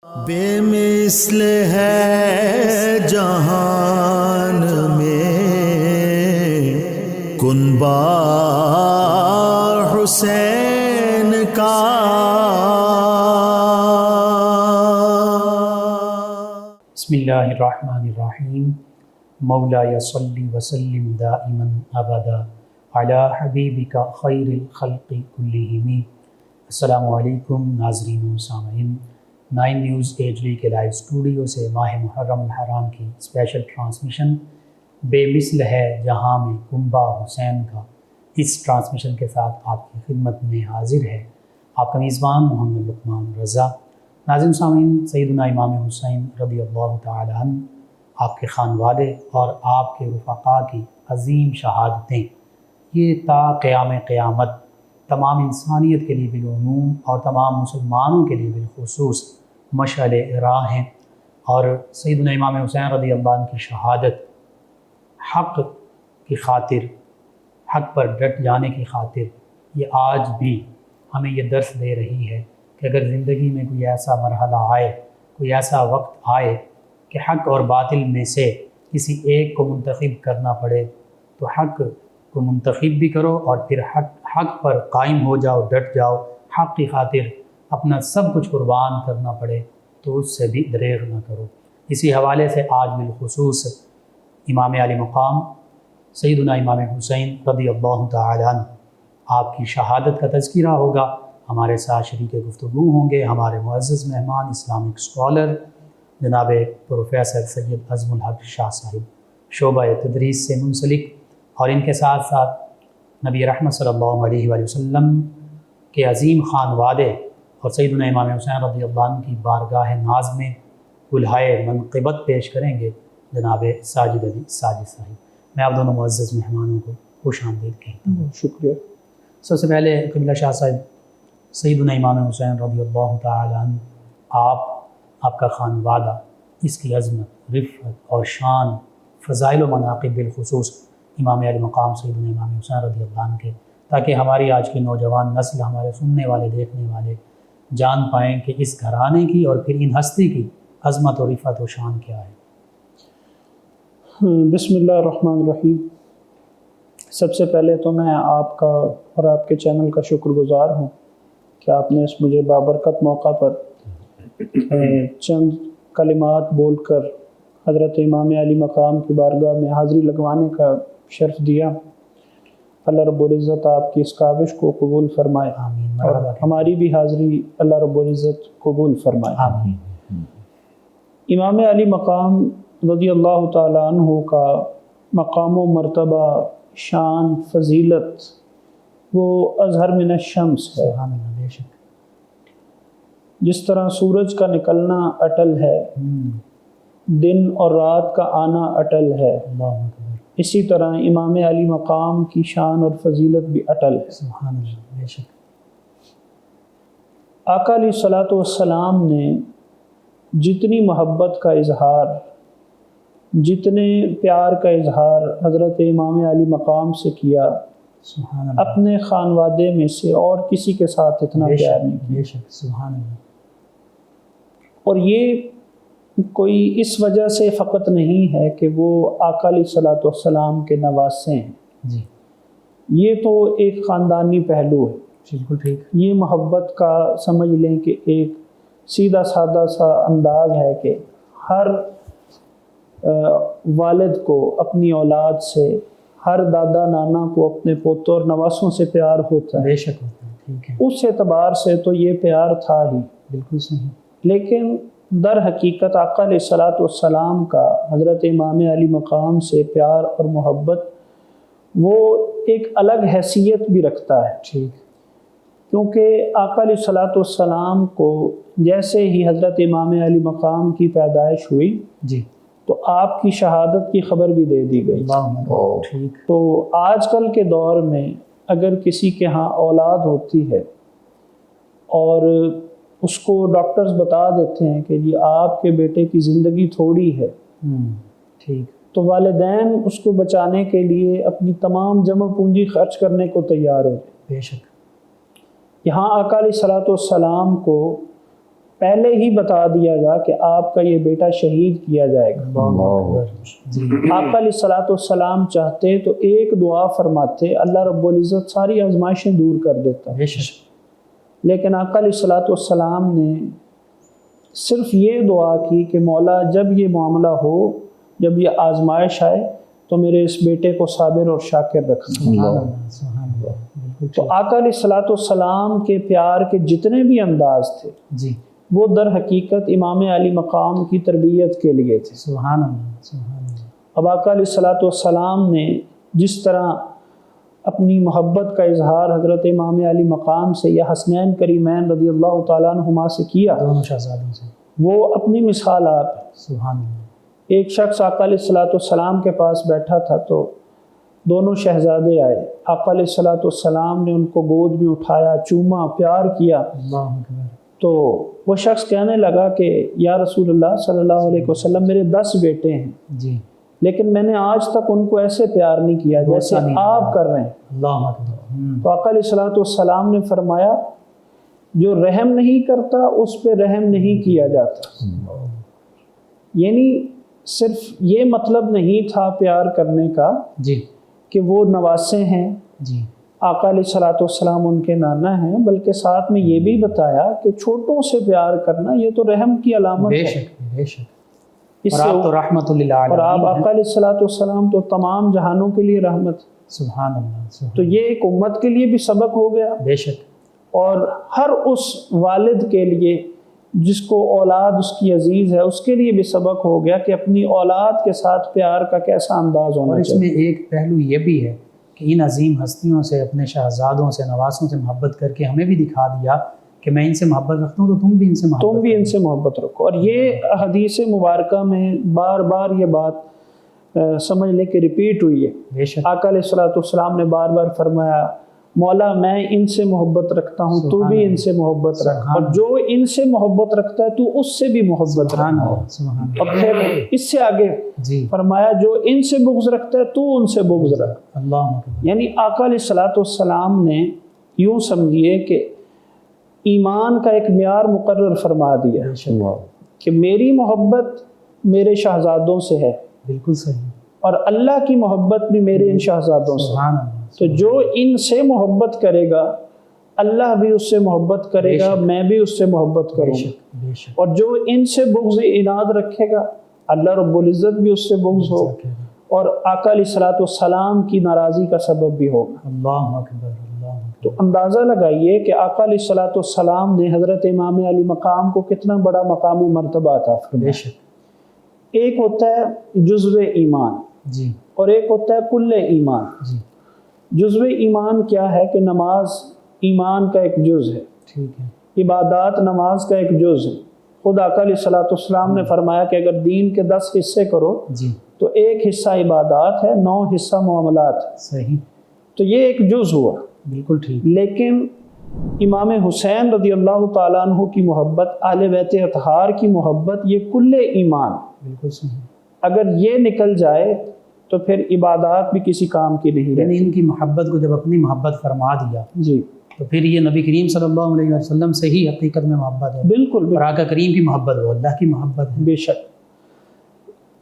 بے مثل ہے جہان میں کنبہ حسین کا، بسم اللہ الرحمن الرحیم۔ مولایا صلی وسلم دائما ابدا علی حبیبک خیر الخلق کلہم۔ السلام علیکم ناظرین و سامعین، 9 نیوز ایجری کے لائیو اسٹوڈیو سے ماہ محرم الحرام کی اسپیشل ٹرانسمیشن بے مثل ہے جہاں میں کنبہ حسین کا، اس ٹرانسمیشن کے ساتھ آپ کی خدمت میں حاضر ہے آپ کا میزبان محمد لقمان رضا۔ ناظرین سامعین، سیدنا امام حسین رضی اللہ تعالی عنہ، آپ کے خانوادے اور آپ کے رفقاء کی عظیم شہادتیں یہ تا قیام قیامت تمام انسانیت کے لیے بالعموم اور تمام مسلمانوں کے لیے بالخصوص مشعل راہ ہیں، اور سیدنا امام حسین رضی اللہ عنہ کی شہادت حق کی خاطر، حق پر ڈٹ جانے کی خاطر یہ آج بھی ہمیں یہ درس دے رہی ہے کہ اگر زندگی میں کوئی ایسا مرحلہ آئے، کوئی ایسا وقت آئے کہ حق اور باطل میں سے کسی ایک کو منتخب کرنا پڑے تو حق کو منتخب بھی کرو اور پھر حق پر قائم ہو جاؤ، ڈٹ جاؤ۔ حق کی خاطر اپنا سب کچھ قربان کرنا پڑے تو اس سے بھی دریغ نہ کرو۔ اسی حوالے سے آج بالخصوص امام علی مقام سیدنا امام حسین رضی اللہ تعالی عنہ آپ کی شہادت کا تذکرہ ہوگا۔ ہمارے ساتھ شریک گفتگو ہوں گے ہمارے معزز مہمان اسلامک اسکالر جناب پروفیسر سید عزم الحق شاہ صاحب، شعبہ تدریس سے منسلک، اور ان کے ساتھ ساتھ نبی رحمت صلی اللہ علیہ وآلہ وسلم کے عظیم خانوادے اور سیدنا امام حسین رضی اللہ عنہ کی بارگاہ ناز میں کلہائے منقبت پیش کریں گے جناب ساجد علی ساجد صاحب۔ میں آپ دونوں معزز مہمانوں کو خوش آمدید کہتا ہوں۔ شکریہ۔ سب سے پہلے قبلہ شاہ صاحب، سیدنا امام حسین رضی اللہ تعالی عنہ، آپ کا خانوادہ، اس کی عظمت، رفعت اور شان، فضائل و مناقب، بالخصوص امام علی مقام سیدنا امام حسین رضی اللہ عنہ کے، تاکہ ہماری آج کی نوجوان نسل، ہمارے سننے والے دیکھنے والے جان پائیں کہ اس گھرانے کی اور پھر ان ہستی کی عظمت و رفعت و شان کیا ہے۔ بسم اللہ الرحمن الرحیم۔ سب سے پہلے تو میں آپ کا اور آپ کے چینل کا شکر گزار ہوں کہ آپ نے اس مجھے بابرکت موقع پر چند کلمات بول کر حضرت امام علی مقام کی بارگاہ میں حاضری لگوانے کا شرف دیا۔ اللہ رب العزت آپ کی اس کاوش کو قبول فرمائے، آمین۔ اور ہماری بھی حاضری اللہ رب العزت قبول فرمائے، آمین۔ امام علی مقام رضی اللہ تعالی عنہ کا مقام و مرتبہ، شان، فضیلت وہ اظہر من الشمس ہے۔ سبحان اللہ، بے شک۔ جس طرح سورج کا نکلنا اٹل ہے، دن اور رات کا آنا اٹل ہے، اللہ اکبر۔ اسی طرح امام علی مقام کی شان اور فضیلت بھی اٹل ہے۔ سبحان اللہ، بے شک۔ آقا علیہ الصلاۃ والسلام نے جتنی محبت کا اظہار، جتنے پیار کا اظہار حضرت امام علی مقام سے کیا، سبحان اللہ، اپنے خانوادے میں سے اور کسی کے ساتھ اتنا بے پیار شک، نہیں کیا۔ بے شک، سبحان اللہ۔ اور یہ کوئی اس وجہ سے فقط نہیں ہے کہ وہ آقا علیہ الصلاۃ والسلام کے نواسے ہیں، جی، یہ تو ایک خاندانی پہلو ہے۔ بالکل ٹھیک۔ یہ محبت کا سمجھ لیں کہ ایک سیدھا سادہ سا انداز ہے کہ ہر والد کو اپنی اولاد سے، ہر دادا نانا کو اپنے پوتوں اور نواسوں سے پیار ہوتا ہے۔ بے شک ہوتا ہے، ٹھیک ہے، اس اعتبار سے تو یہ پیار تھا ہی، بالکل صحیح۔ لیکن در حقیقت آقا علیہ الصلاۃ والسلام کا حضرت امام علی مقام سے پیار اور محبت وہ ایک الگ حیثیت بھی رکھتا ہے، ٹھیک۔ کیونکہ آقا علیہ الصلاۃ والسلام کو جیسے ہی حضرت امام علی مقام کی پیدائش ہوئی جی، تو آپ کی شہادت کی خبر بھی دے دی گئی۔ اللہ اکبر، ٹھیک۔ تو آج کل کے دور میں اگر کسی کے ہاں اولاد ہوتی ہے اور اس کو ڈاکٹرز بتا دیتے ہیں کہ جی آپ کے بیٹے کی زندگی تھوڑی ہے، ٹھیک، تو والدین اس کو بچانے کے لیے اپنی تمام جمع پونجی خرچ کرنے کو تیار ہوتے ہیں۔ بے شک، یہاں آقا علیہ الصلاۃ والسلام کو پہلے ہی بتا دیا گا کہ آپ کا یہ بیٹا شہید کیا جائے گا۔ آقا علیہ الصلوۃ والسلام چاہتے تو ایک دعا فرماتے، اللہ رب العزت ساری آزمائشیں دور کر دیتا، لیکن آقا علیہ الصلوۃ والسلام نے صرف یہ دعا کی کہ مولا جب یہ معاملہ ہو، جب یہ آزمائش آئے تو میرے اس بیٹے کو صابر اور شاکر رکھنا۔ تو آقا علیہ الصلوۃ والسلام کے پیار کے جتنے بھی انداز تھے جی وہ در حقیقت امام علی مقام کی تربیت کے لیے تھے۔ سبحان اللہ، سبحان اللہ۔ اب آقا علیہ الصلوۃ والسلام نے جس طرح اپنی محبت کا اظہار حضرت امام علی مقام سے یا حسنین کریمین رضی اللہ تعالیٰ عنہما سے کیا، دونوں شہزادوں سے، وہ اپنی مثال آپ ہے۔ سبحان اللہ۔ ایک شخص آقا علیہ الصلوۃ والسلام کے پاس بیٹھا تھا تو دونوں شہزادے آئے، آقا علیہ الصلوۃ والسلام نے ان کو گود میں اٹھایا، چوما، پیار کیا۔ اللہ اکبر۔ تو وہ شخص کہنے لگا کہ یا رسول اللہ صلی اللہ علیہ وسلم میرے 10 بیٹے ہیں، جی لیکن میں نے آج تک ان کو ایسے پیار نہیں کیا جیسے آپ کر رہے ہیں۔ اللہ اکبر۔ تو آقا علیہ الصلوۃ والسلام نے فرمایا جو رحم نہیں کرتا اس پہ رحم نہیں کیا جاتا۔ یعنی صرف یہ مطلب نہیں تھا پیار کرنے کا جی کہ وہ نواسے ہیں، جی آقا علیہ الصلوۃ والسلام ان کے نانا ہیں، بلکہ ساتھ میں یہ بھی بتایا کہ چھوٹوں سے پیار کرنا یہ تو رحم کی علامت بے ہے۔ شک بے شک۔ اس اور سے آپ تو رحمت اور للعالمین آپ ہیں۔ آقا علیہ الصلوۃ والسلام تو تمام جہانوں کے لیے رحمت۔ سبحان اللہ، سبحان تو یہ ایک امت کے لیے بھی سبق ہو گیا، بے شک۔ اور ہر اس والد کے لیے جس کو اولاد اس کی عزیز ہے اس کے لیے بھی سبق ہو گیا کہ اپنی اولاد کے ساتھ پیار کا کیسا انداز اور ہونا اس چاہیے۔ میں ایک پہلو یہ بھی ہے کہ ان عظیم ہستیوں سے، اپنے شہزادوں سے، نواسوں سے محبت کر کے ہمیں بھی دکھا دیا کہ میں ان سے محبت رکھتا ہوں تو تم بھی ان سے محبت تم بھی کرو۔ ان سے محبت رکھو۔ اور یہ حدیث مبارکہ میں بار بار یہ بات سمجھ لے کہ ریپیٹ ہوئی ہے۔ بے شک۔ آقا علیہ الصلوۃ والسلام نے بار بار فرمایا مولا میں ان سے محبت رکھتا ہوں، تو بھی ان سے محبت رکھ، اور جو ان سے محبت رکھتا ہے تو اس سے بھی محبت سبحان رکھ۔ اللہ، سبحان اور پھر اس سے آگے جی فرمایا جو ان سے بغض رکھتا ہے تو ان سے بغض رکھ۔ اللہ اکبر۔ یعنی آقا علیہ الصلوۃ والسلام نے یوں سمجھیے کہ ایمان کا ایک معیار مقرر فرما دیا بے شک، کہ میری محبت میرے شہزادوں سے ہے، بالکل صحیح۔ اور اللہ کی محبت بھی میرے ان شہزادوں سے۔ سبحان اللہ۔ تو جو ان سے محبت کرے گا اللہ بھی اس سے محبت کرے گا، میں بھی اس سے محبت بے کروں گا، شک بے شک۔ اور جو ان سے بغض عناد رکھے گا اللہ رب العزت بھی اس سے بغض ہو، اور آقا علیہ الصلوۃ والسلام کی ناراضی کا سبب بھی ہوگا۔ اللہ اکبر، اللہ اکبر۔ تو اندازہ لگائیے کہ آقا علیہ الصلوۃ والسلام نے حضرت امام علی مقام کو کتنا بڑا مقام و مرتبہ عطا بے فرمایا۔ شک۔ ایک ہوتا ہے جزو ایمان جی اور ایک ہوتا ہے کل ایمان۔ جی جزو ایمان کیا ہے کہ نماز ایمان کا ایک جز ہے، ٹھیک ہے۔ عبادات نماز کا ایک جز ہے۔ خود آقا علیہ الصلوۃ والسلام نے فرمایا کہ اگر دین کے 10 حصے کرو جی تو ایک حصہ عبادات ہے، 9 حصہ معاملات ہے۔ صحیح، تو یہ ایک جز ہوا۔ بالکل ٹھیک۔ لیکن امام حسین رضی اللہ تعالیٰ عنہ کی محبت، اہل بیت اطہار کی محبت، یہ کل ایمان، بالکل صحیح۔ اگر یہ نکل جائے تو پھر عبادات بھی کسی کام کی نہیں یعنی رہتی۔ ان کی محبت کو جب اپنی محبت فرما دیا جی تو پھر یہ نبی کریم صلی اللہ علیہ وسلم سے ہی حقیقت میں محبت ہے، بالکل اور آقا کریم کی محبت وہ اللہ کی محبت ہے۔ بے شک۔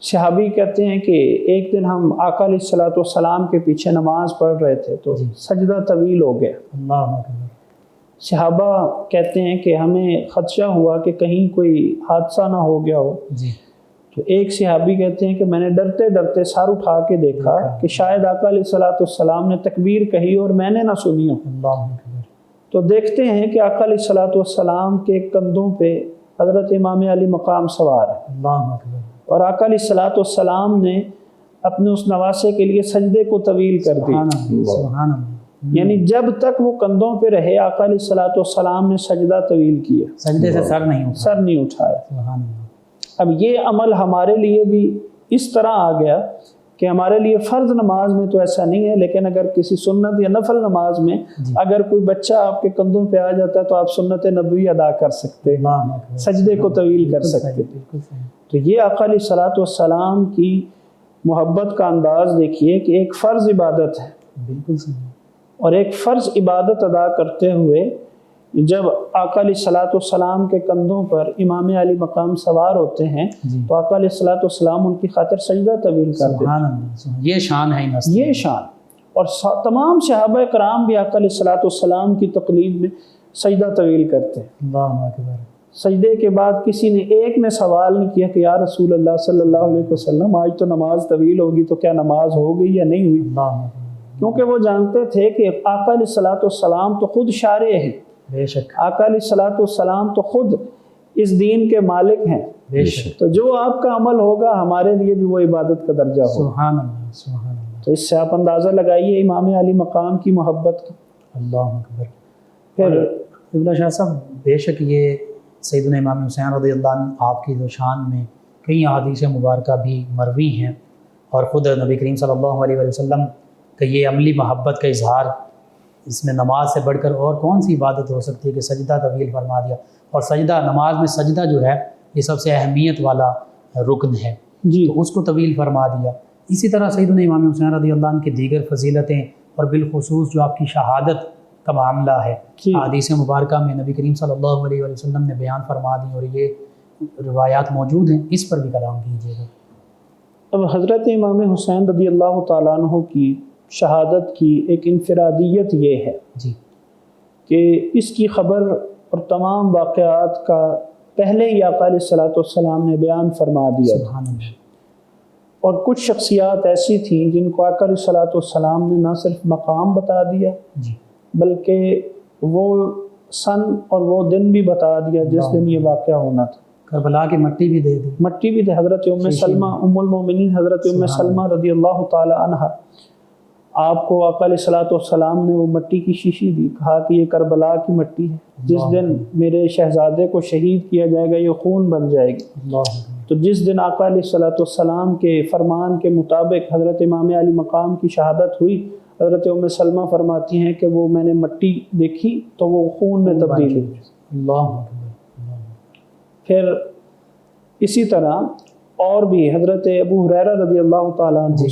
صحابی کہتے ہیں کہ ایک دن ہم آقا علیہ الصلوۃ والسلام کے پیچھے نماز پڑھ رہے تھے تو جی۔ سجدہ طویل ہو گیا۔ اللہ اکبر۔ صحابہ کہتے ہیں کہ ہمیں خدشہ ہوا کہ کہیں کوئی حادثہ نہ ہو گیا ہو۔ جی تو ایک صحابی کہتے ہیں کہ میں نے ڈرتے ڈرتے سر اٹھا کے دیکھا کہ شاید آقا علیہ الصلوۃ والسلام نے تکبیر کہی اور میں نے نہ سنی ہو۔ اللہ اکبر۔ تو دیکھتے ہیں کہ آقا علیہ الصلوۃ والسلام کے کندھوں پہ حضرت امام علی مقام سوار ہے، اللہ اکبر۔ اور آقا علیہ الصلوۃ والسلام نے اپنے اس نواسے کے لیے سجدے کو طویل کر دی۔ سبحان اللہ، سبحان اللہ۔ یعنی جب تک وہ کندھوں پہ رہے آقا علیہ الصلوۃ والسلام نے سجدہ طویل کیا، سجدے سے سر نہیں اٹھا۔ سر نہیں اٹھایا۔ سبحان اللہ۔ اب یہ عمل ہمارے لیے بھی اس طرح آ گیا کہ ہمارے لیے فرض نماز میں تو ایسا نہیں ہے، لیکن اگر کسی سنت یا نفل نماز میں اگر کوئی بچہ آپ کے کندھوں پہ آ جاتا ہے تو آپ سنت نبوی ادا کر سکتے ہیں، اللہ اکبر۔ سجدے کو طویل کر سکتے ہیں۔ بالکل صحیح۔ تو یہ آقا علیہ الصلوۃ والسلام کی محبت کا انداز دیکھیے کہ ایک فرض عبادت ہے، بالکل صحیح۔ اور ایک فرض عبادت ادا کرتے ہوئے جب آقا علیہ الصلوۃ والسلام کے کندھوں پر امام علی مقام سوار ہوتے ہیں تو آقا علیہ الصلوۃ والسلام ان کی خاطر سجدہ طویل کرتے ہیں. یہ شان ہے، یہ شان. اور تمام صحابہ کرام بھی آقا علیہ الصلوۃ والسلام کی تقلید میں سجدہ طویل کرتے ہیں. اللہ اکبر. سجدے کے بعد کسی نے ایک نے سوال نہیں کیا کہ یا رسول اللہ صلی اللہ علیہ وسلم آج تو نماز طویل ہوگی تو کیا نماز ہو گئی یا نہیں ہوئی؟ کیونکہ وہ جانتے تھے کہ آقا علیہ الصلوۃ والسلام تو خود شارع ہیں. بے شک. آقا علیہ الصلوۃ والسلام تو خود اس دین کے مالک ہیں. بے شک. تو جو آپ کا عمل ہوگا ہمارے لیے بھی وہ عبادت کا درجہ ہوگا. سبحان اللہ، سبحان اللہ. تو اس سے آپ اندازہ لگائیے امام علی مقام کی محبت کا. اللہ اکبر. پھر قبلہ شاہ صاحب، بے شک یہ سیدنا امام حسین رضی اللہ عنہ آپ کی شان میں کئی احادیث مبارکہ بھی مروی ہیں، اور خود نبی کریم صلی اللہ علیہ وسلم کا یہ عملی محبت کا اظہار، اس میں نماز سے بڑھ کر اور کون سی عبادت ہو سکتی ہے کہ سجدہ طویل فرما دیا. اور سجدہ، نماز میں سجدہ جو ہے یہ سب سے اہمیت والا رکن ہے جی، تو اس کو طویل فرما دیا. اسی طرح سیدنا امام حسین رضی اللہ عنہ کی دیگر فضیلتیں، اور بالخصوص جو آپ کی شہادت کا معاملہ ہے، حدیث مبارکہ میں نبی کریم صلی اللہ علیہ وسلم نے بیان فرما دی، اور یہ روایات موجود ہیں، اس پر بھی کلام کیجیے گا. اب حضرت امام حسین رضی اللہ تعالیٰ عنہ کی شہادت کی ایک انفرادیت یہ ہے جی کہ اس کی خبر اور تمام واقعات کا پہلے ہی آقا علیہ الصلوۃ والسلام نے بیان فرما دیا. سبحان اللہ. اور کچھ شخصیات ایسی تھیں جن کو آقا علیہ الصلوۃ والسلام نے نہ صرف مقام بتا دیا جی بلکہ وہ سن اور وہ دن بھی بتا دیا جس دن یہ واقعہ ہونا تھا. کربلا کی مٹی بھی دے دی. مٹی بھی دے. حضرت ام سلمہ ام المومنین حضرت ام سلمہ رضی اللہ تعالی عنہا، آپ کو آقا علیہ الصلوۃ والسلام نے وہ مٹی کی شیشی دی، کہا کہ یہ کربلا کی مٹی ہے، جس دن میرے شہزادے کو شہید کیا جائے گا یہ خون بن جائے گی. تو جس دن آقا علیہ الصلوۃ والسلام کے فرمان کے مطابق حضرت امام علی مقام کی شہادت ہوئی، حضرت ام سلمہ فرماتی ہیں کہ وہ میں نے مٹی دیکھی تو وہ خون میں تبدیل ہوئی. اللہ. پھر اسی طرح اور بھی حضرت ابو ہریرہ رضی اللہ تعالیٰ عنہ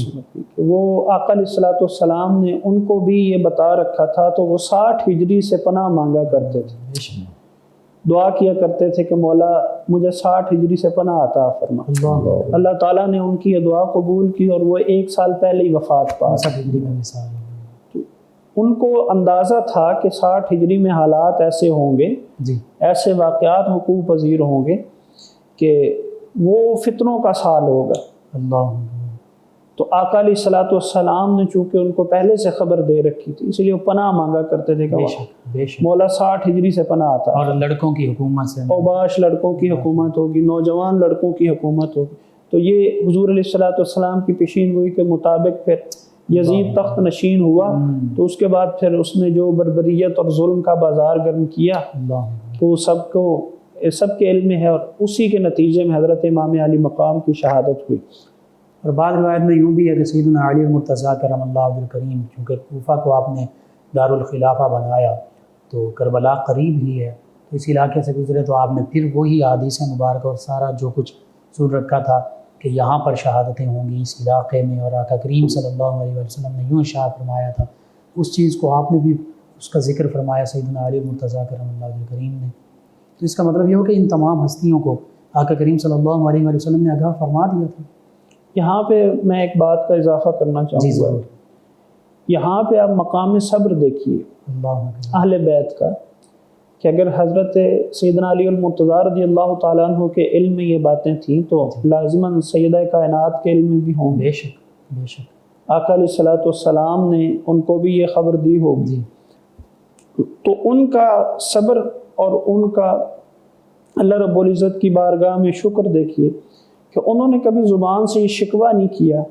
کہ وہ آقا علیہ الصلوۃ والسلام نے ان کو بھی یہ بتا رکھا تھا، تو وہ 60 ہجری سے پناہ مانگا کرتے تھے، دعا کیا کرتے تھے کہ مولا مجھے 60 ہجری سے پناہ عطا فرما. اللہ تعالیٰ نے ان کی یہ دعا قبول کی اور وہ 1 سال پہلے ہی وفات پا. ان کو اندازہ تھا کہ 60 ہجری میں حالات ایسے ہوں گے، ایسے واقعات وقوع پذیر ہوں گے کہ وہ فتنوں کا سال ہوگا. اللہ. تو آقا علیہ الصلوۃ والسلام نے چونکہ ان کو پہلے سے خبر دے رکھی تھی، اس لیے وہ پناہ مانگا کرتے تھے کہ مولا 60 ہجری سے پناہ آتا. اور لڑکوں کی حکومت سے، اوباش لڑکوں کی حکومت ہوگی، نوجوان لڑکوں کی حکومت ہوگی. تو یہ حضور علیہ الصلوۃ والسلام کی پیشین گوئی کے مطابق پھر یزید تخت نشین ہوا، تو اس کے بعد پھر اس نے جو بربریت اور ظلم کا بازار گرم کیا تو سب کے علم میں ہے، اور اسی کے نتیجے میں حضرت امام علی مقام کی شہادت ہوئی. اور بعض روایت میں یوں بھی ہے کہ سیدنا علی المرتضیٰ کرم اللہ وجہ الکریم، چونکہ کوفہ کو آپ نے دارالخلافہ بنایا تو کربلا قریب ہی ہے، تو اس علاقے سے گزرے تو آپ نے پھر وہی احادیث مبارکہ اور سارا جو کچھ سن رکھا تھا کہ یہاں پر شہادتیں ہوں گی اس علاقے میں، اور آقا کریم صلی اللہ علیہ وسلم نے یوں ارشاد فرمایا تھا، اس چیز کو آپ نے بھی اس کا ذکر فرمایا سیدنا علی المرتضیٰ کرم اللہ وجہ الکریم نے. تو اس کا مطلب یہ ہو کہ ان تمام ہستیوں کو آقا کریم صلی اللہ علیہ وسلم نے آگاہ فرما دیا تھا. یہاں پہ میں ایک بات کا اضافہ کرنا چاہوں گا. یہاں پہ آپ مقام صبر دیکھیے اہل بیت کا، کہ اگر حضرت سیدنا علی المرتضیٰ رضی اللہ تعالیٰ عنہ کے علم میں یہ باتیں تھیں تو لازماً سیدہ کائنات کے علم میں بھی ہوں. بے شک بے شک. آقا علیہ الصلوۃ والسلام نے ان کو بھی یہ خبر دی ہوگی. تو ان کا صبر اور ان کا اللہ رب العزت کی بارگاہ میں شکر دیکھیے کہ انہوں نے کبھی زبان سے یہ شکوہ نہیں کیا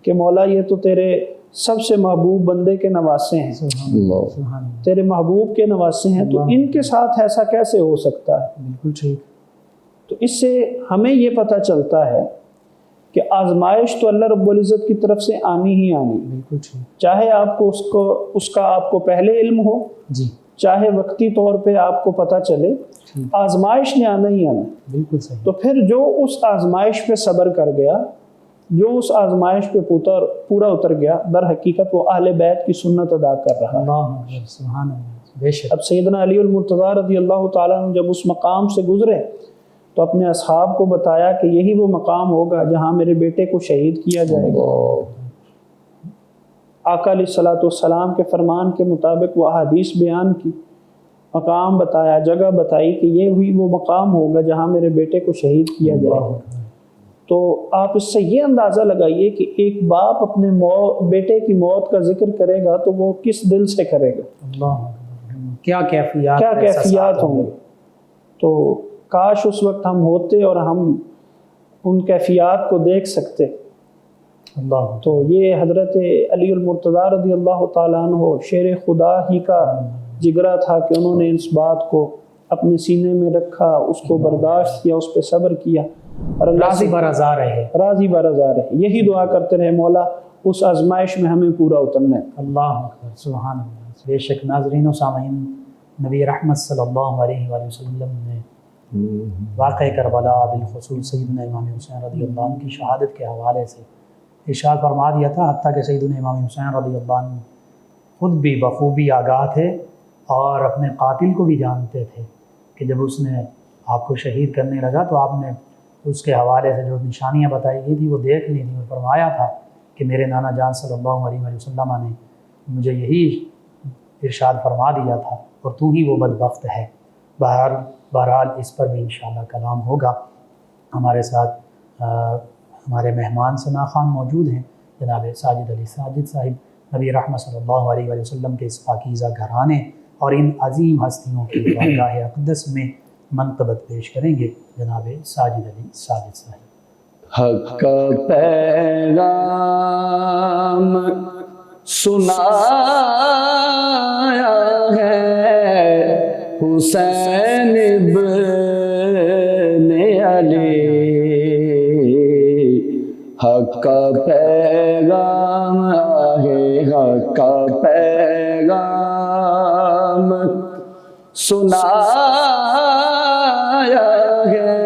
کہ مولا یہ تو تیرے سب سے محبوب بندے کے نواسے ہیں، تیرے محبوب کے نواسے ہیں، تو ان کے ساتھ ایسا کیسے ہو سکتا ہے. بالکل ٹھیک. تو اس سے ہمیں یہ پتہ چلتا ہے کہ آزمائش تو اللہ رب العزت کی طرف سے آنی ہی آنی. بالکل ٹھیک. چاہے آپ کو اس کا آپ کو پہلے علم ہو، چاہے وقتی طور پہ آپ کو پتہ چلے، آزمائش نے آنا ہی آنا. بالکل صحیح. تو پھر جو اس آزمائش پہ صبر کر گیا، جو اس آزمائش پہ پورا اتر گیا، در حقیقت وہ اہل بیت کی سنت ادا کر رہا ہے. اللہ سبحان اللہ. بے شک اب سیدنا علی المرتضیٰ رضی اللہ تعالیٰ عنہ جب اس مقام سے گزرے تو اپنے اصحاب کو بتایا کہ یہی وہ مقام ہوگا جہاں میرے بیٹے کو شہید کیا جائے گا۔ آقا علیہ الصلوۃ والسلام کے فرمان کے مطابق وہ احادیث بیان کی، مقام بتایا، جگہ بتائی کہ یہ ہوئی وہ مقام ہوگا جہاں میرے بیٹے کو شہید کیا جائے گا۔ تو آپ اس سے یہ اندازہ لگائیے کہ ایک باپ اپنے بیٹے کی موت کا ذکر کرے گا تو وہ کس دل سے کرے گا، اللہ کیا کیفیات ہوں گے۔ تو کاش اس وقت ہم ہوتے اور ہم ان کیفیات کو دیکھ سکتے۔ اللہ تو یہ حضرت علی المرتضیٰ رضی اللہ تعالیٰ عنہ شیر خدا ہی کا جگرا تھا کہ انہوں نے اس بات کو اپنے سینے میں رکھا، اس کو برداشت کیا، اس پہ صبر کیا، اور اللہ راضی برضا رہے، راضی برضا رہے۔ یہی دعا کرتے رہے مولا اس آزمائش میں ہمیں پورا اترنا ہے۔ اللہ اکبر، سبحان اللہ۔ بے شک ناظرین و سامعین، نبی رحمت صلی اللہ علیہ وآلہ وسلم نے واقع کربلا بالخصوص سیدنا امام حسین رضی اللہ عنہ کی شہادت کے حوالے سے ارشاد فرما دیا تھا، حتیٰ کہ سیدنا امام حسین رضی اللہ عنہ خود بھی بخوبی آگاہ تھے اور اپنے قاتل کو بھی جانتے تھے کہ جب اس نے آپ کو شہید کرنے لگا تو آپ نے اس کے حوالے سے جو نشانیاں بتائی گئی تھی وہ دیکھ لی تھیں، اور فرمایا تھا کہ میرے نانا جان صلی اللہ علیہ وآلہ وسلم نے مجھے یہی ارشاد فرما دیا تھا اور تو ہی وہ بدبخت ہے۔ بہرحال اس پر بھی انشاءاللہ کلام ہوگا۔ ہمارے ساتھ ہمارے مہمان ثنا خان موجود ہیں، جناب ساجد علی ساجد صاحب، نبی رحمت صلی اللہ علیہ وآلہ وسلم کے اس پاکیزہ گھرانے اور ان عظیم ہستیوں کی بارگاہ اقدس میں منقبت پیش کریں گے جناب ساجد علی ساجد صاحب۔ حق کا پیغام سنایا ہے حسین ابن علی، حق کا پیغام ہے، حق کا پیغام سنایا ہے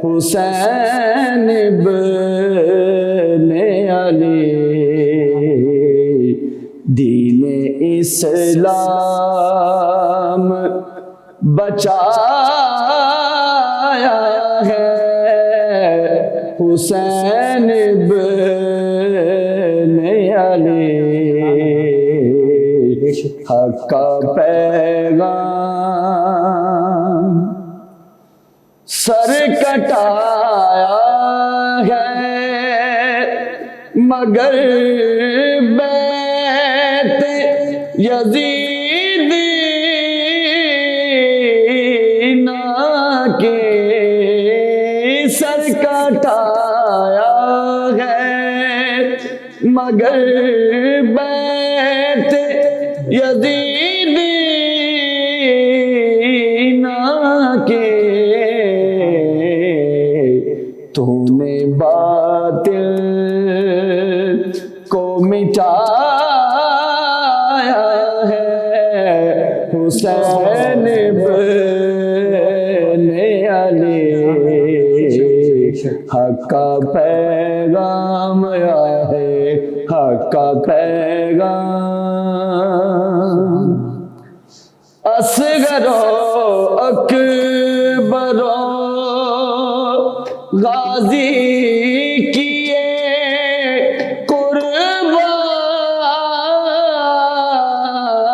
حسین ابن علی، دین اسلام بچایا ہے حسین ابن علی، حق کا پیغام سر کٹایا ہے مگر بیت یزید نہ کے، سر کٹایا ہے مگر بیت یزید نہ کے، تو نے باطل کو مٹایا ہے حسین ابن علی، حق کا پیغام ہے، حق کا پیغام اصغر و اکبر و غازی کیے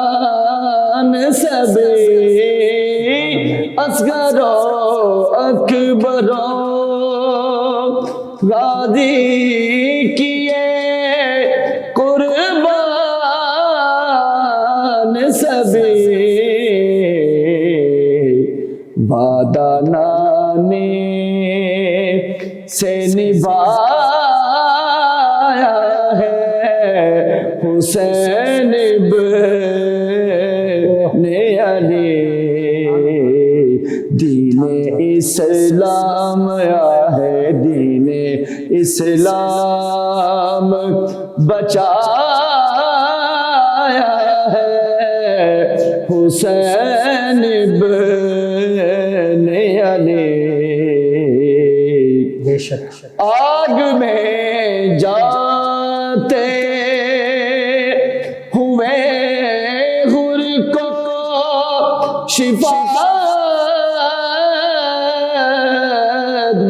قربان سبھی، اصغر و اکبر و غازی کیے قربان سبھی، وعدہ نانے سے نبھایا ہے حسین ابن علی، دین اسلام ہے، دین اسلام بچایا ہے حسین ابن علی، بے شک آگ میں جاتے ہوئے غر کو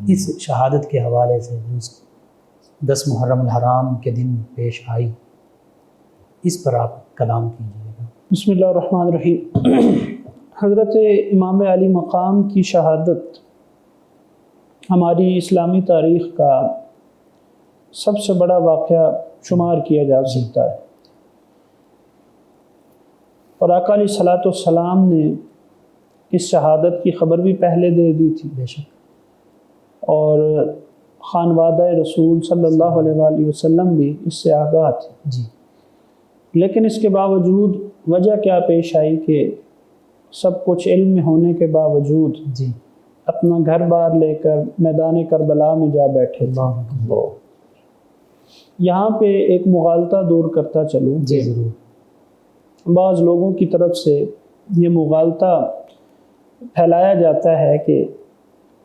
اس شہادت کے حوالے سے جو 10 محرم الحرام کے دن پیش آئی، اس پر آپ کلام کیجیے گا۔ بسم اللہ الرحمن الرحیم۔ حضرت امام علی مقام کی شہادت ہماری اسلامی تاریخ کا سب سے بڑا واقعہ شمار کیا جا سکتا ہے، اور آقا علیہ الصلوۃ والسلام نے اس شہادت کی خبر بھی پہلے دے دی تھی، بے شک، اور خانوادہ رسول صلی اللہ علیہ وآلہ وسلم بھی اس سے آگاہ تھے۔ جی، لیکن اس کے باوجود وجہ کیا پیش آئی کہ سب کچھ علم میں ہونے کے باوجود جی، اپنا گھر بار لے کر میدان کربلا میں جا بیٹھے تھے۔ اللہ اکبر۔ یہاں پہ ایک مغالطہ دور کرتا چلوں جی کہ ضرور۔ بعض لوگوں کی طرف سے یہ مغالطہ پھیلایا جاتا ہے کہ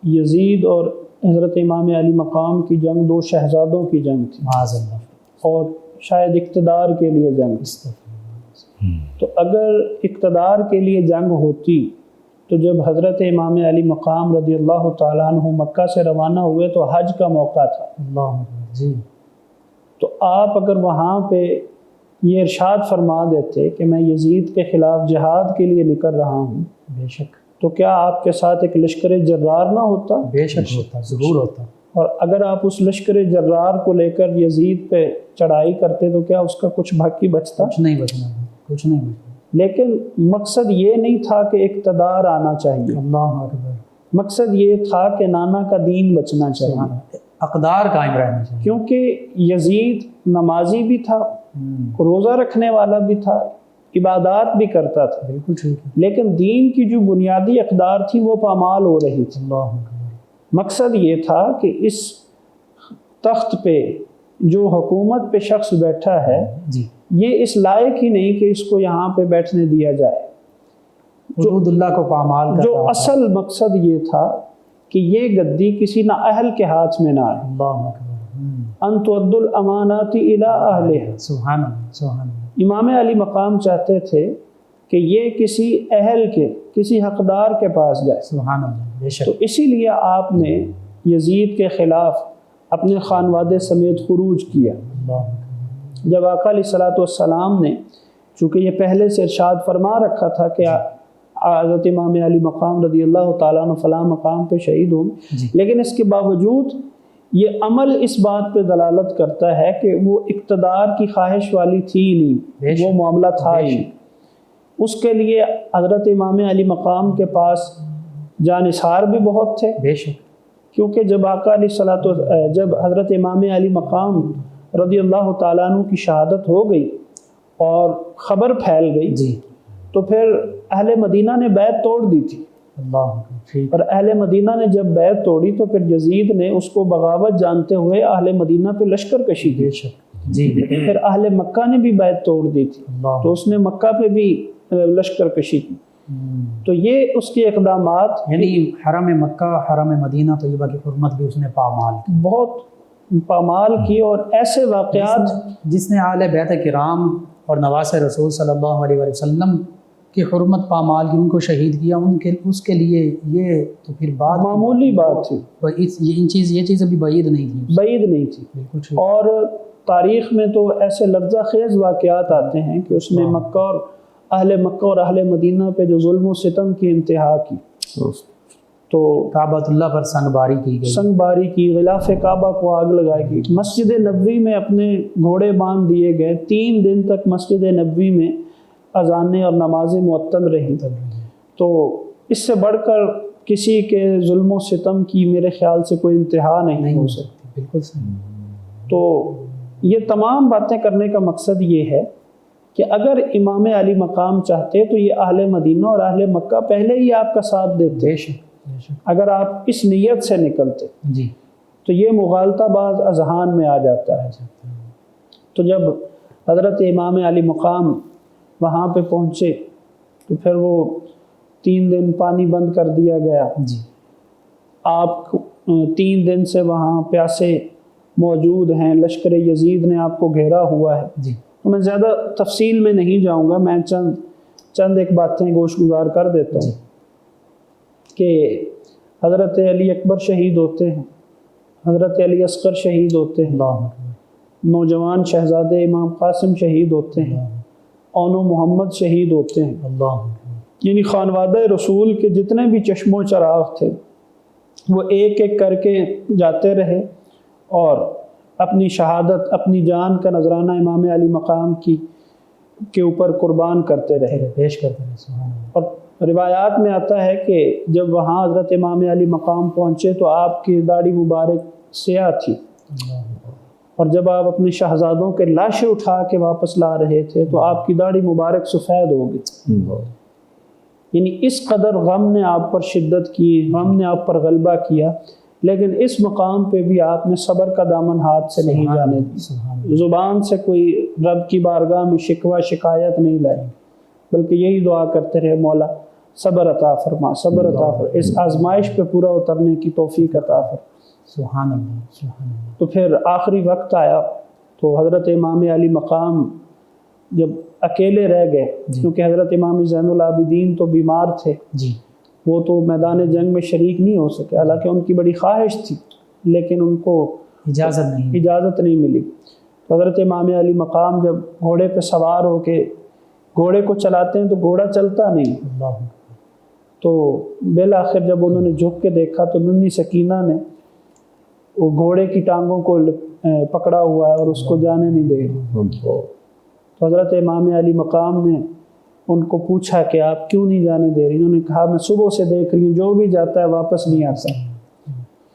یزید اور حضرت امام علی مقام کی جنگ 2 شہزادوں کی جنگ تھی، معاذ اللہ۔ اور شاید اقتدار کے لیے جنگ تھی۔ تو اگر اقتدار کے لیے جنگ ہوتی تو جب حضرت امام علی مقام رضی اللہ تعالیٰ عنہ مکہ سے روانہ ہوئے تو حج کا موقع تھا، اللہ اکبر۔ جی، تو آپ اگر وہاں پہ یہ ارشاد فرما دیتے کہ میں یزید کے خلاف جہاد کے لیے نکل رہا ہوں، بے شک، تو کیا آپ کے ساتھ ایک لشکر جرار نہ ہوتا؟ بے شک ہوتا، ضرور ہوتا۔ اور اگر آپ اس لشکر جرار کو لے کر یزید پہ چڑھائی کرتے تو کیا اس کا کچھ باقی بچتا؟ کچھ نہیں بچنا، کچھ نہیں بچنا۔ لیکن مقصد یہ نہیں تھا کہ اقتدار آنا چاہیے، اللہ اکبر۔ مقصد یہ تھا کہ نانا کا دین بچنا چاہیے، اقدار قائم رہنا چاہیے، کیونکہ یزید نمازی بھی تھا، روزہ رکھنے والا بھی تھا، عبادات بھی کرتا تھا، بالکل ٹھیک ہے۔ لیکن دین کی جو بنیادی اقدار تھی وہ پامال ہو رہی تھی۔ اللہ اکبر۔ مقصد یہ تھا کہ اس تخت پہ جو حکومت پہ شخص بیٹھا ہے جی، یہ اس لائق ہی نہیں کہ اس کو یہاں پہ بیٹھنے دیا جائے۔ حدود اللہ کو پامال جو کرتا اصل مقصد یہ تھا کہ یہ گدی کسی نااہل کے ہاتھ میں نہ آئے۔ اللہ اکبر۔ ان تؤدوا الامانات الی اہلها۔ سبحان اللہ، سبحان اللہ۔ امام علی مقام چاہتے تھے کہ یہ کسی اہل کے، کسی حقدار کے پاس جائے، سبحان اللہ، بے شک۔ تو اسی لیے آپ نے یزید کے خلاف اپنے خانوادے سمیت خروج کیا۔ اللہ اکبر۔ جب آقا علیہ الصلوۃ والسلام نے، چونکہ یہ پہلے سے ارشاد فرما رکھا تھا کہ حضرت امام علی مقام رضی اللہ تعالیٰ عنہ فلاں مقام پہ شہید ہوں، جی، لیکن اس کے باوجود یہ عمل اس بات پہ دلالت کرتا ہے کہ وہ اقتدار کی خواہش والی تھی ہی بے نہیں، شک، وہ معاملہ تھا بے ہی شک۔ نہیں۔ اس کے لیے حضرت امام علی مقام کے پاس جانثار بھی بہت تھے، بے شک، کیونکہ جب آقا علیہ جب حضرت امام علی مقام رضی اللہ تعالیٰ عنہ کی شہادت ہو گئی اور خبر پھیل گئی، جی، تو پھر اہل مدینہ نے بیعت توڑ دی تھی، اللہ اکبر، ٹھیک۔ اور اہل مدینہ نے جب بیعت توڑی تو پھر یزید نے اس کو بغاوت جانتے ہوئے اہل مدینہ پہ لشکر کشی کی، بے شک، جی، پھر اہل مکہ نے بھی بیعت توڑ دی تھی اللہ۔ تو اس نے مکہ پہ بھی لشکر کشی کی۔ تو یہ اس کے اقدامات یعنی حرم مکہ، حرم مدینہ طیبہ کی حرمت بھی اس نے پامال کی، بہت پامال کی، اور ایسے واقعات جس نے اہل بیت کرام اور نواس رسول صلی اللہ علیہ وآلہ وسلم کی حرمت پامال کی، ان کو شہید کیا، اس کے لیے یہ تو پھر بات معمولی بات تھی، یہ چیز ابھی بعید نہیں تھی، بعید نہیں تھی۔ بالکل ٹھیک۔ اور تاریخ میں تو ایسے لرزہ خیز واقعات آتے ہیں کہ اس نے مکہ اور اہل مدینہ پہ جو ظلم و ستم کی انتہا کی، تو کعبۃ اللہ پر سنگ باری کی گئی، سنگ باری کی، غلاف کعبہ کو آگ لگائی گئی، مسجد نبوی میں اپنے گھوڑے باندھ دیے گئے، 3 دن تک مسجد نبوی میں اذانیں اور نمازیں معطل رہیں۔ تو اس سے بڑھ کر کسی کے ظلم و ستم کی میرے خیال سے کوئی انتہا نہیں ہو سکتی۔ بالکل صحیح۔ تو یہ تمام باتیں کرنے کا مقصد یہ ہے کہ اگر امام علی مقام چاہتے تو یہ اہل مدینہ اور اہل مکہ پہلے ہی آپ کا ساتھ دیتے، بے شک، بے شک، اگر آپ اس نیت سے نکلتے جی، تو یہ مغالطہ بعض اذہان میں آ جاتا ہے۔ تو جب حضرت امام علی مقام وہاں پہ پہنچے تو پھر وہ 3 دن پانی بند کر دیا گیا، جی، آپ 3 دن سے وہاں پیاسے موجود ہیں، لشکر یزید نے آپ کو گھیرا ہوا ہے۔ جی، میں زیادہ تفصیل میں نہیں جاؤں گا، میں چند ایک باتیں گوش گزار کر دیتا ہوں کہ حضرت علی اکبر شہید ہوتے ہیں، حضرت علی اصغر شہید ہوتے ہیں، اللہ نوجوان شہزادے امام قاسم شہید ہوتے ہیں، اونو محمد شہید ہوتے ہیں۔ اللہ یعنی خانوادہ رسول کے جتنے بھی چشم و چراغ تھے وہ ایک ایک کر کے جاتے رہے اور اپنی شہادت، اپنی جان کا نذرانہ امام علی مقام کے اوپر قربان کرتے رہے، پیش کرتے ہیں۔ سبحان اللہ۔ اور روایات میں آتا ہے کہ جب وہاں حضرت امام علی مقام پہنچے تو آپ کی داڑھی مبارک سیاہ تھی، اور جب آپ اپنے شہزادوں کے لاشیں اٹھا کے واپس لا رہے تھے تو آپ کی داڑھی مبارک سفید ہو گئی۔ یعنی اس قدر غم نے آپ پر شدت کی، غم نے آپ پر غلبہ کیا، لیکن اس مقام پہ بھی آپ نے صبر کا دامن ہاتھ سے نہیں جانے دی، زبان سے کوئی رب کی بارگاہ میں شکوہ شکایت نہیں لائی، بلکہ یہی دعا کرتے رہے، مولا صبر عطا فرما، صبر عطا فرما، اس آزمائش پہ پورا اترنے کی توفیق عطا فرما۔ سبحان اللہ، سبحان اللہ۔ تو پھر آخری وقت آیا تو حضرت امام علی مقام جب اکیلے رہ گئے، کیونکہ حضرت امام زین العابدین تو بیمار تھے، جی وہ تو میدان جنگ میں شریک نہیں ہو سکے، حالانکہ ان کی بڑی خواہش تھی لیکن ان کو اجازت نہیں ملی۔ تو حضرت امام علی مقام جب گھوڑے پہ سوار ہو کے گھوڑے کو چلاتے ہیں تو گھوڑا چلتا نہیں، اللہ تو بالآخر جب انہوں نے جھک کے دیکھا تو ننھی سکینہ نے وہ گھوڑے کی ٹانگوں کو پکڑا ہوا ہے اور اس کو جانے نہیں دے رہی۔ تو حضرت امام علی مقام نے ان کو پوچھا کہ آپ کیوں نہیں جانے دے رہی؟ انہوں نے کہا میں صبح سے دیکھ رہی ہوں جو بھی جاتا ہے واپس نہیں آتا،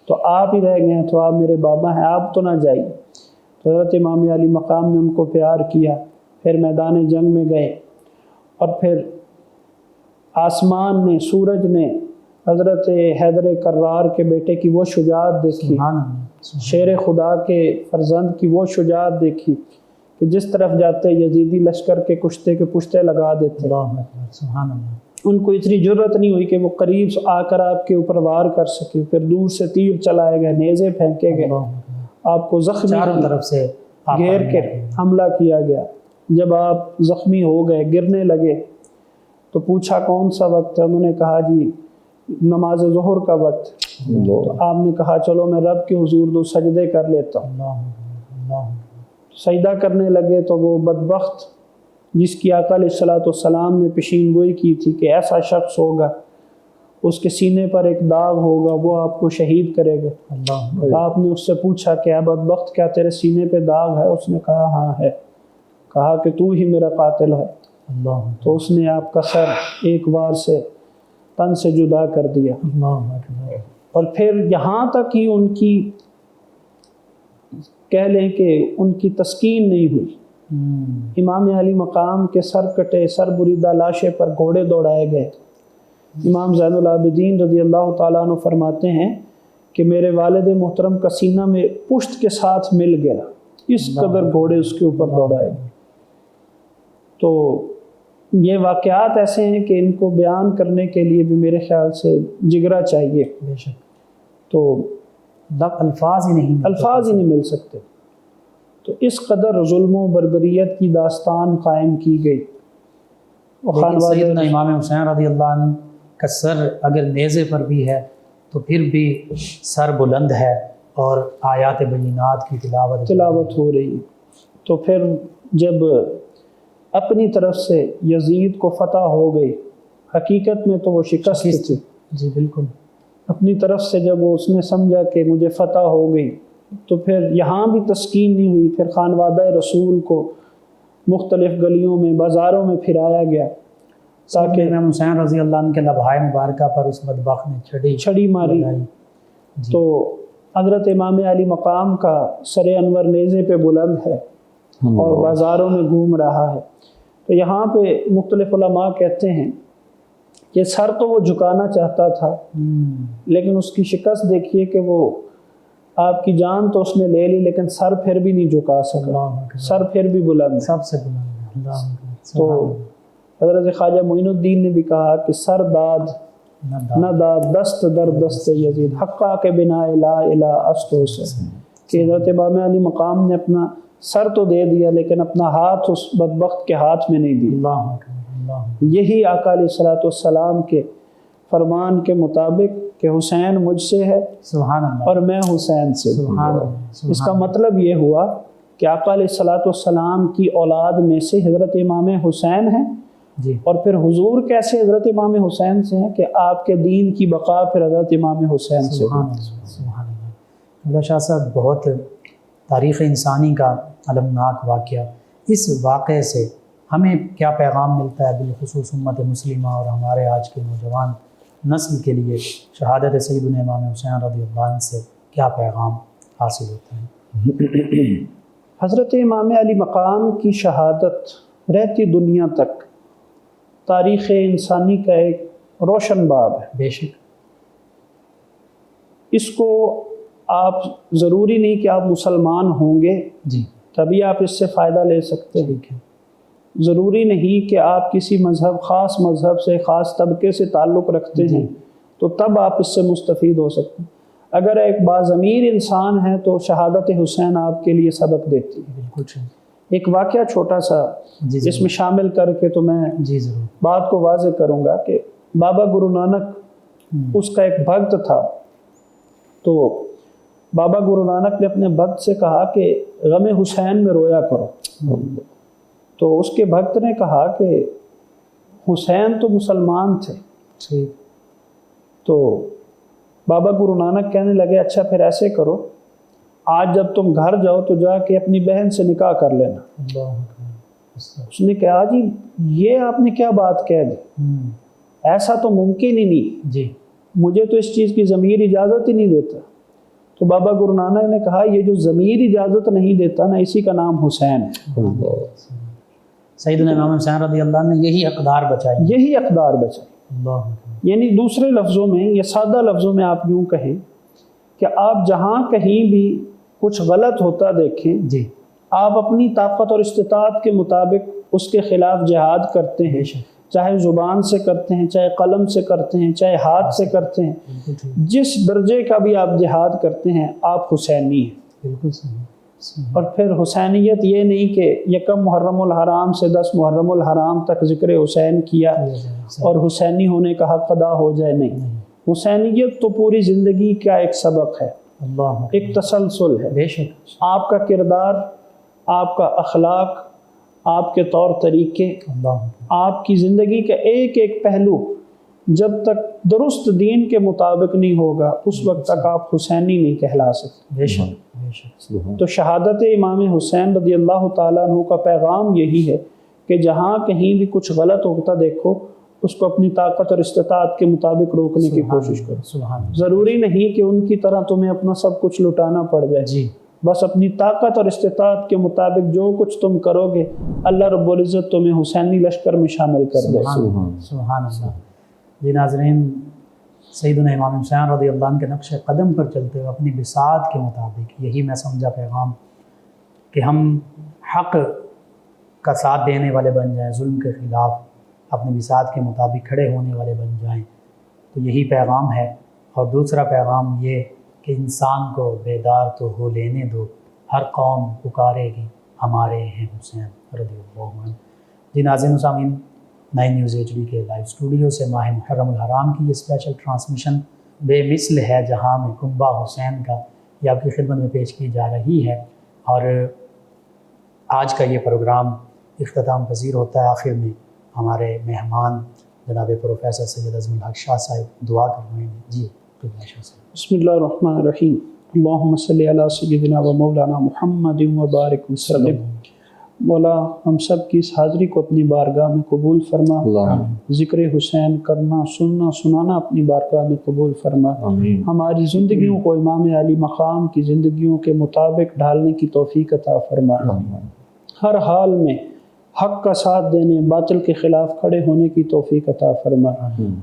تو آپ ہی رہ گئے ہیں، تو آپ میرے بابا ہیں، آپ تو نہ جائیے۔ تو حضرت امام علی مقام نے ان کو پیار کیا، پھر میدان جنگ میں گئے، اور پھر آسمان نے، سورج نے حضرت حیدر کرار کے بیٹے کی وہ شجاعت دیکھی، شیر خدا کے فرزند کی وہ شجاعت دیکھی کہ جس طرف جاتے یزیدی لشکر کے کشتے کے پشتے لگا دیتے۔ سبحان اللہ۔ ان کو اتنی جرت نہیں ہوئی کہ وہ قریب آ کر آپ کے اوپر وار کر سکے، پھر دور سے تیر چلائے گئے، نیزے پھینکے گئے، آپ کو زخمی چاروں طرف سے گھیر کے حملہ کیا گیا۔ جب آپ زخمی ہو گئے، گرنے لگے، تو پوچھا کون سا وقت ہے؟ انہوں نے کہا جی نماز ظہر کا وقت۔ تو آپ نے کہا چلو میں رب کے حضور دو سجدے کر لیتا ہوں۔ سجدہ کرنے لگے تو وہ بدبخت جس کی آقا علیہ الصلوۃ والسلام نے پیشین گوئی کی تھی کہ ایسا شخص ہوگا اس کے سینے پر ایک داغ ہوگا، وہ آپ کو شہید کرے گا۔ تو آپ نے اس سے پوچھا کہ اے بدبخت کیا تیرے سینے پہ داغ ہے؟ اس نے کہا ہاں ہے۔ کہا کہ تو ہی میرا قاتل ہے۔ تو اس نے آپ کا سر ایک وار سے تن سے جدا کر دیا، اور پھر یہاں تک ہی ان کی کہہ لیں کہ ان کی تسکین نہیں ہوئی۔ امام علی مقام کے سر کٹے، سر بریدہ لاشے پر گھوڑے دوڑائے گئے۔ امام زین العابدین رضی اللہ تعالیٰ عنہ فرماتے ہیں کہ میرے والد محترم کا سینہ میں پشت کے ساتھ مل گیا، اس قدر گھوڑے اس کے اوپر دوڑائے گئے۔ تو یہ واقعات ایسے ہیں کہ ان کو بیان کرنے کے لیے بھی میرے خیال سے جگرا چاہیے، بے شک، تو الفاظ ہی نہیں مل سکتے۔ تو اس قدر ظلم و بربریت کی داستان قائم کی گئی۔ سیدنا امام حسین رضی اللہ عنہ کا سر اگر نیزے پر بھی ہے تو پھر بھی سر بلند ہے اور آیات بینات کی تلاوت ہو رہی ہے۔ تو پھر جب اپنی طرف سے یزید کو فتح ہو گئی، حقیقت میں تو وہ شکست تھی، جی بالکل، اپنی طرف سے جب اس نے سمجھا کہ مجھے فتح ہو گئی تو پھر یہاں بھی تسکین نہیں ہوئی، پھر خانوادہ رسول کو مختلف گلیوں میں، بازاروں میں پھرایا گیا تاکہ امام حسین رضی اللہ عنہ کے لبھائے مبارکہ پر اس بدبخت نے چھڑی ماری۔ تو حضرت امام علی مقام کا سر انور نیزے پہ بلند ہے اور بازاروں میں گھوم رہا ہے۔ تو یہاں پہ مختلف علماء کہتے ہیں کہ سر تو وہ جھکانا چاہتا تھا، لیکن اس کی شکست دیکھیے کہ وہ آپ کی جان تو اس نے لے لی لیکن سر پھر بھی نہیں جھکا سکا، سر پھر بھی بلند، سب سے بلند۔ تو حضرت خواجہ معین الدین نے بھی کہا کہ سر داد نہ داد دست در دست یزید حقا کے بنا لا الہ استو سے، کہ حضرت امام علی مقام نے اپنا سر تو دے دیا لیکن اپنا ہاتھ اس بدبخت کے ہاتھ میں نہیں دیا۔ یہی آقا علیہ الصلوۃ والسلام کے فرمان کے مطابق کہ حسین مجھ سے ہے سبحان اللہ، اور میں حسین سے ہوں۔ سبحان اللہ، اس کا مطلب یہ ہوا کہ آقا علیہ الصلوۃ والسلام کی اولاد میں سے حضرت امام حسین ہیں، جی اور پھر حضور کیسے حضرت امام حسین سے ہیں کہ آپ کے دین کی بقا پھر حضرت امام حسین سے سبحان ہوئی۔ اللہ، سبحان اللہ۔ اللہ شاہ صاحب، بہت تاریخ انسانی کا المناک واقعہ، اس واقعے سے ہمیں کیا پیغام ملتا ہے بالخصوص امت مسلمہ اور ہمارے آج کے نوجوان نسل کے لیے شہادت سیدنا امام حسین رضی اللہ عنہ سے کیا پیغام حاصل ہوتا ہے؟ حضرت امام علی مقام کی شہادت رہتی دنیا تک تاریخ انسانی کا ایک روشن باب ہے۔ بے شک، اس کو آپ ضروری نہیں کہ آپ مسلمان ہوں گے جی تبھی آپ اس سے فائدہ لے سکتے ہیں، ٹھیک ہے، ضروری نہیں کہ آپ کسی خاص مذہب سے، خاص طبقے سے تعلق رکھتے ہیں تو تب آپ اس سے مستفید ہو سکتے ہیں۔ اگر ایک باضمیر انسان ہے تو شہادت حسین آپ کے لیے سبق دیتی ہے۔ بالکل ٹھیک، ایک واقعہ چھوٹا سا جی اس میں شامل کر کے تو میں جی ضرور، بات کو واضح کروں گا کہ بابا گرو نانک اس کا ایک بھگت تھا، تو بابا گرو نانک نے اپنے بھگت سے کہا کہ غم حسین میں رویا کرو، تو اس کے بھگت نے کہا کہ حسین تو مسلمان تھے، ٹھیک، تو بابا گرو نانک کہنے لگے اچھا پھر ایسے کرو، آج جب تم گھر جاؤ تو جا کے اپنی بہن سے نکاح کر لینا۔ اللہ اکبر، اس نے کہا جی یہ آپ نے کیا بات کہہ دی، ایسا تو ممکن ہی نہیں، جی مجھے تو اس چیز کی ضمیر اجازت ہی نہیں دیتا۔ تو بابا گرو نانک نے کہا یہ جو ضمیر اجازت نہیں دیتا نا، اسی کا نام حسین ہے، سیدنا امام حسین رضی اللہ عنہ نے یہی اقدار بچائی، یہی اقدار بچائی۔ اللہ اکبر، یعنی دوسرے لفظوں میں یا سادہ لفظوں میں آپ یوں کہیں کہ آپ جہاں کہیں بھی کچھ غلط ہوتا دیکھیں، جی آپ اپنی طاقت اور استطاعت کے مطابق اس کے خلاف جہاد کرتے ہیں، بے شک، چاہے زبان سے کرتے ہیں، چاہے قلم سے کرتے ہیں، چاہے ہاتھ سے کرتے ہیں، بالکل ٹھیک، جس درجے کا بھی آپ جہاد کرتے ہیں آپ حسینی ہیں۔ بالکل صحیح، اور پھر حسینیت یہ نہیں کہ یکم محرم الحرام سے 10 محرم الحرام تک ذکر حسین کیا اور حسینی ہونے کا حق ادا ہو جائے، نہیں، حسینیت تو پوری زندگی کا ایک سبق ہے، اللہ ایک تسلسل ہے۔ بے شک، آپ کا کردار، آپ کا اخلاق، آپ کے طور طریقے، اللہ آپ کی زندگی کا ایک ایک پہلو جب تک درست دین کے مطابق نہیں ہوگا اس وقت تک آپ حسینی نہیں کہلا سکتے۔ بے شک، بے شک، تو شہادت امام حسین رضی اللہ تعالیٰ عنہ کا پیغام یہی ہے کہ جہاں کہیں بھی کچھ غلط ہوتا دیکھو اس کو اپنی طاقت اور استطاعت کے مطابق روکنے کی کوشش کرو۔ سبحان اللہ، ضروری نہیں کہ ان کی طرح تمہیں اپنا سب کچھ لٹانا پڑ جائے، جی بس اپنی طاقت اور استطاعت کے مطابق جو کچھ تم کرو گے اللہ رب العزت تمہیں حسینی لشکر میں شامل کر دے۔ سبحان اللہ۔ جی ناظرین، سیدنا امام حسین رضی اللہ عنہ کے نقش قدم پر چلتے ہوئے اپنی بساط کے مطابق، یہی میں سمجھا پیغام کہ ہم حق کا ساتھ دینے والے بن جائیں، ظلم کے خلاف اپنی بساط کے مطابق کھڑے ہونے والے بن جائیں، تو یہی پیغام ہے۔ اور دوسرا پیغام یہ کہ انسان کو بیدار تو ہو لینے دو، ہر قوم پکارے گی ہمارے ہیں حسین رضی اللہ عنہ۔ جی ناظرین و سامعین، 9 نیوز HD کے لائیو اسٹوڈیو سے ماہ محرم الحرام کی یہ اسپیشل ٹرانسمیشن بے مثل ہے جہاں میں کنبہ حسین کا یہ آپ کی خدمت میں پیش کی جا رہی ہے، اور آج کا یہ پروگرام اختتام پذیر ہوتا ہے۔ آخر میں ہمارے مہمان جناب پروفیسر سید اعظم الحق شاہ صاحب دعا کر رہے ہیں۔ جی شاہ صاحب۔ بسم اللہ الرحمن الرحیم، اللہم صلی علی سیدنا و مولانا محمد و بارک وسلم۔ مولا ہم سب کی اس حاضری کو اپنی بارگاہ میں قبول فرما، ذکر حسین کرنا، سننا، سنانا اپنی بارگاہ میں قبول فرما، ہماری زندگیوں کو امام علی مقام کی زندگیوں کے مطابق ڈھالنے کی توفیق عطا فرما، ہر حال میں حق کا ساتھ دینے، باطل کے خلاف کھڑے ہونے کی توفیق عطا فرما،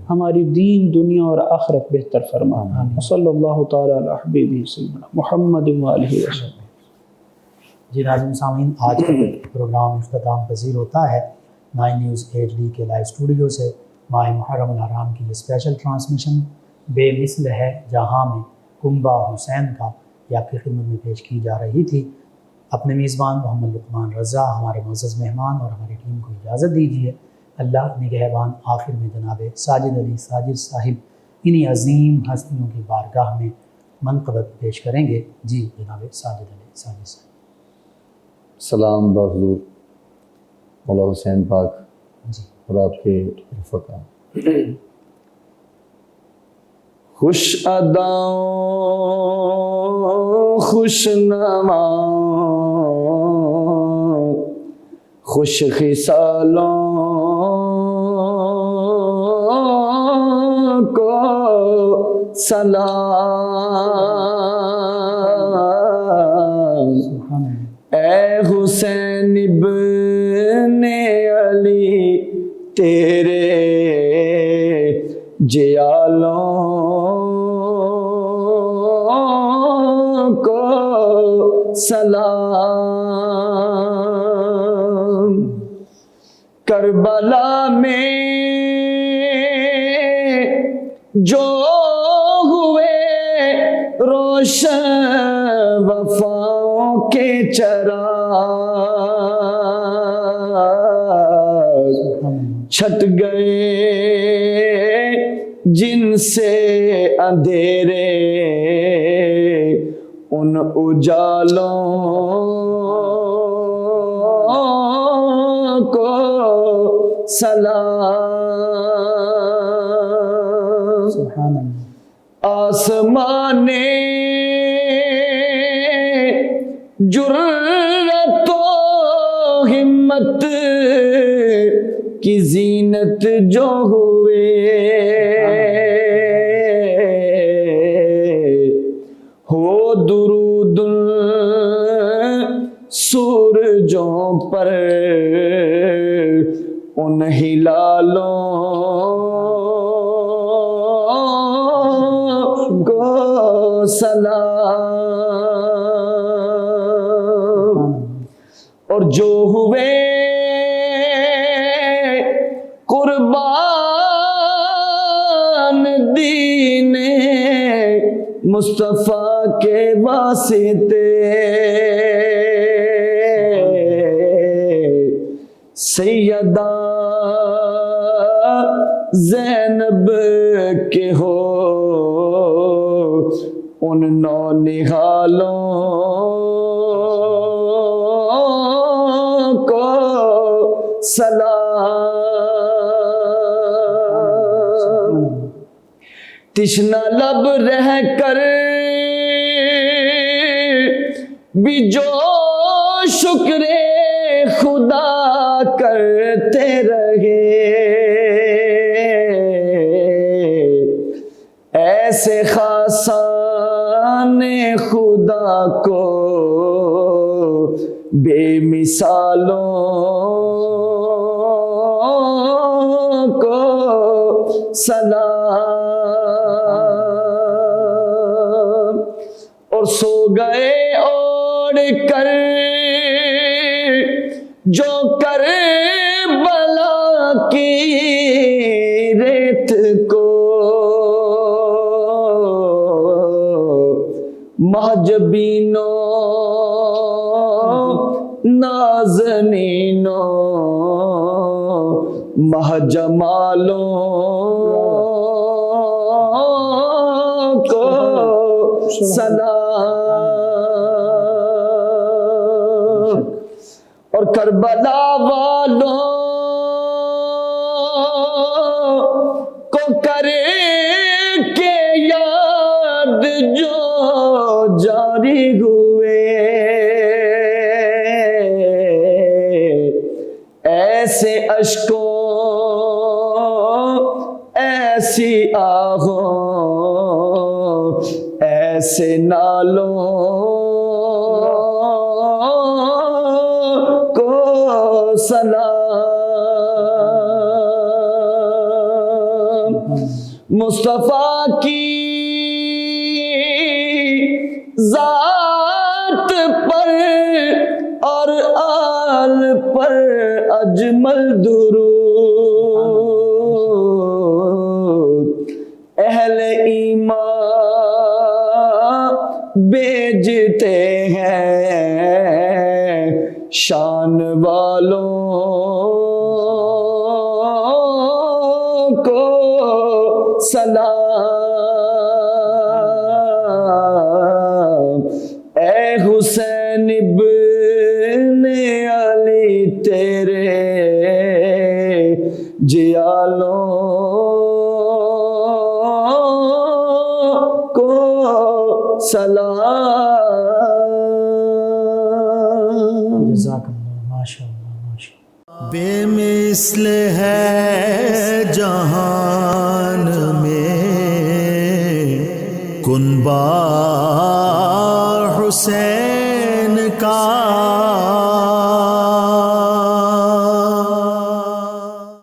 ہماری دین، دنیا اور آخرت بہتر فرما۔ صلی اللہ تعالی علی حبیبہ سیدنا محمد و آلہ وسلم۔ جی ناظرین سامعین، آج کا پروگرام اختتام پذیر ہوتا ہے 9 نیوز HD کے لائیو اسٹوڈیو سے ماہ محرم الحرام کی یہ اسپیشل ٹرانسمیشن بے مثل ہے جہاں میں کنبہ حسین کا یہ آپ کی خدمت میں پیش کی جا رہی تھی۔ اپنے میزبان محمد لقمان رضا، ہمارے معزز مہمان اور ہماری ٹیم کو اجازت دیجیے۔ اللہ نگہبان۔ آخر میں جناب ساجد علی ساجد صاحب انہی عظیم ہستیوں کی بارگاہ میں منقبت پیش کریں گے. جی جناب ساجد علی ساجد صاحب. سلام بحضور مولا حسین پاک جی اور آپ کے رفقا. خوش اداؤں خوش نواؤں خوش خصالوں کو سلام. سبحان اللہ. اے حسین ابن علی تیرے جیالوں کو سلام. کربلا میں جو ہوئے روشن وفاؤں کے چراغ چھٹ گئے جن سے اندھیرے ان اجالوں کو سلام. سبحان اللہ. آسمان جرأت و ہمت کی زینت جو ہوئے ہو درود سورجوں پر ان ہلالوں کو سلام. اور جو ہوئے قربان دین مصطفیٰ کے واسطے سیدہ زینب کے ہو ان نونہالوں کو سلام. تشنہ لب رہ کر بھی جو شکر خدا کرتے رہے ایسے خاصان خدا کو بے مثالوں کو سلام. اور سو گئے اوڑھ کر جو کر بلا کی ریت کو محجبینوں نازنینوں مہجمالوں کو سلام. اور کربلا والوں کو کرے کے یاد جو جاری ہوئے ایسے اشکوں ایسی آہوں ایسے نالوں کو سلام. مصطفیٰ کی ذات پر اور آل پر اجمل درود اہل ایمان بیجتے ہیں شان والوں کو سلام. حسین ابن علی تیرے جیالوں کو سلام. جزاک اللہ، ماشاء اللہ ماشاء اللہ. بے مثل ہے جہان میں کنبہ حسین کا.